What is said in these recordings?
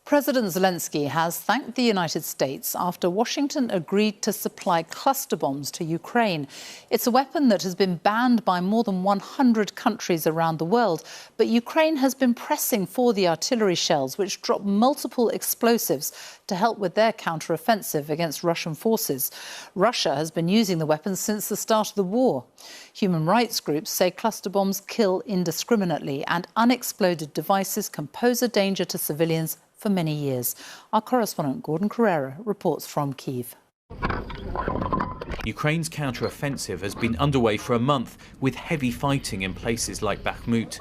President Zelensky has thanked the United States after Washington agreed to supply cluster bombs to Ukraine. It's a weapon that has been banned by more than 100 countries around the world, but Ukraine has been pressing for the artillery shells, which drop multiple explosives to help with their counter-offensive against Russian forces. Russia has been using the weapons since the start of the war. Human rights groups say cluster bombs kill indiscriminately and unexploded devices can pose a danger to civilians for many years. Our correspondent Gordon Carrera reports from Kyiv. Ukraine's counter-offensive has been underway for a month with heavy fighting in places like Bakhmut.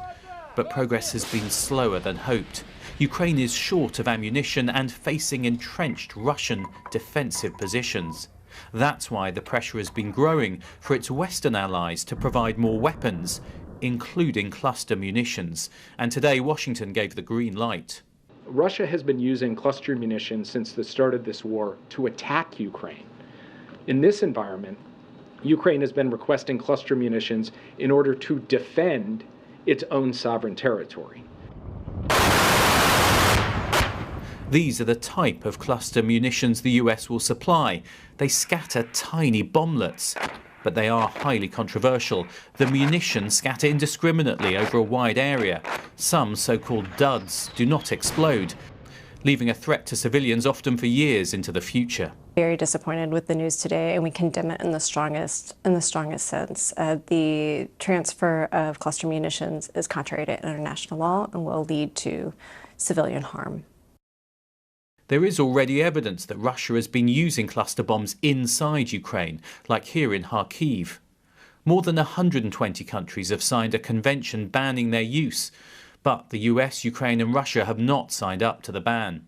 But progress has been slower than hoped. Ukraine is short of ammunition and facing entrenched Russian defensive positions. That's why the pressure has been growing for its Western allies to provide more weapons, including cluster munitions. And today Washington gave the green light. Russia has been using cluster munitions since the start of this war to attack Ukraine. In this environment, Ukraine has been requesting cluster munitions in order to defend its own sovereign territory. These are the type of cluster munitions the US will supply. They scatter tiny bomblets, but they are highly controversial. The munitions scatter indiscriminately over a wide area. Some so-called duds do not explode, leaving a threat to civilians often for years into the future. Very disappointed with the news today, and we condemn it in the strongest sense. The transfer of cluster munitions is contrary to international law and will lead to civilian harm. There is already evidence that Russia has been using cluster bombs inside Ukraine, like here in Kharkiv. More than 120 countries have signed a convention banning their use, but the US, Ukraine and Russia have not signed up to the ban.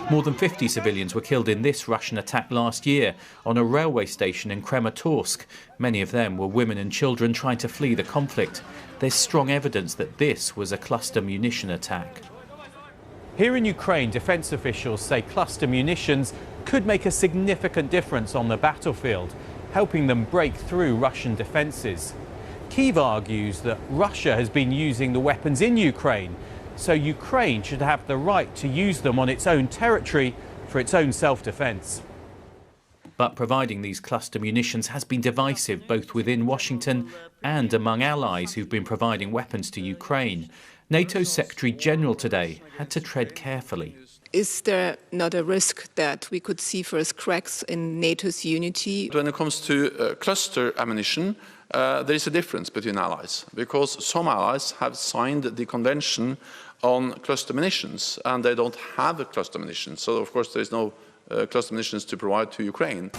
More than 50 civilians were killed in this Russian attack last year on a railway station in Kramatorsk. Many of them were women and children trying to flee the conflict. There's strong evidence that this was a cluster munition attack. Here in Ukraine, defence officials say cluster munitions could make a significant difference on the battlefield, helping them break through Russian defences. Kyiv argues that Russia has been using the weapons in Ukraine, so Ukraine should have the right to use them on its own territory for its own self-defence. But providing these cluster munitions has been divisive both within Washington and among allies who've been providing weapons to Ukraine. NATO's Secretary-General today had to tread carefully. Is there not a risk that we could see first cracks in NATO's unity? When it comes to cluster ammunition, there is a difference between allies, because some allies have signed the convention on cluster munitions and they don't have a cluster munitions. So, of course, there is no cluster munitions to provide to Ukraine.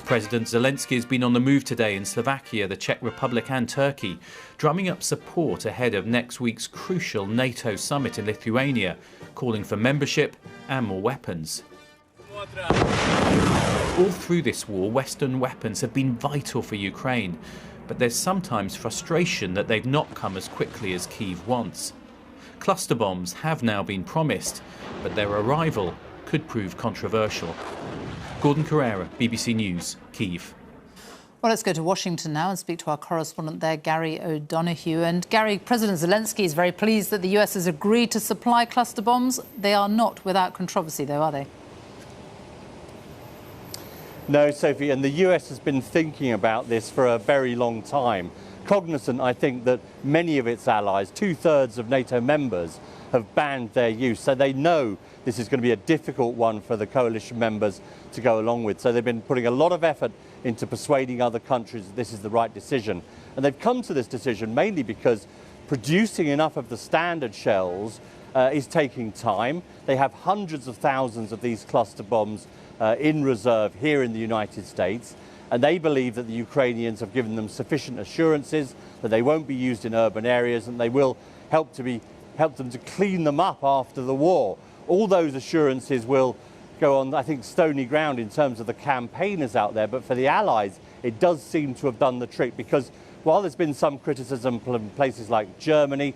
President Zelensky has been on the move today in Slovakia, the Czech Republic and Turkey, drumming up support ahead of next week's crucial NATO summit in Lithuania, calling for membership and more weapons. All through this war, Western weapons have been vital for Ukraine, but there's sometimes frustration that they've not come as quickly as Kyiv wants. Cluster bombs have now been promised, but their arrival could prove controversial. Gordon Carrera, BBC News, Kyiv. Well, let's go to Washington now and speak to our correspondent there, Gary O'Donoghue. And Gary, President Zelensky is very pleased that the US has agreed to supply cluster bombs. They are not without controversy, though, are they? No, Sophie, and the US has been thinking about this for a very long time. Cognizant, I think, that many of its allies, 2/3 of NATO members, have banned their use. So they know this is going to be a difficult one for the coalition members to go along with. So they've been putting a lot of effort into persuading other countries that this is the right decision. And they've come to this decision mainly because producing enough of the standard shells is taking time. They have hundreds of thousands of these cluster bombs in reserve here in the United States. And they believe that the Ukrainians have given them sufficient assurances that they won't be used in urban areas and they will help them to clean them up after the war. All those assurances will go on, I think, stony ground in terms of the campaigners out there, but for the allies, it does seem to have done the trick, because while there's been some criticism from places like Germany,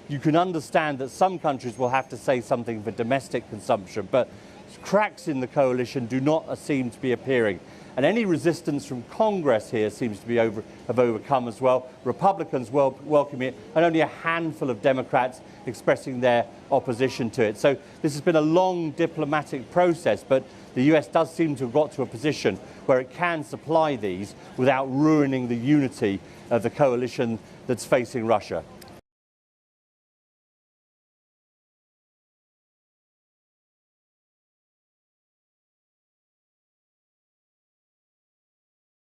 you can understand that some countries will have to say something for domestic consumption, but cracks in the coalition do not seem to be appearing. And any resistance from Congress here seems to have overcome as well. Republicans welcome it, and only a handful of Democrats expressing their opposition to it. So this has been a long diplomatic process, but the US does seem to have got to a position where it can supply these without ruining the unity of the coalition that's facing Russia.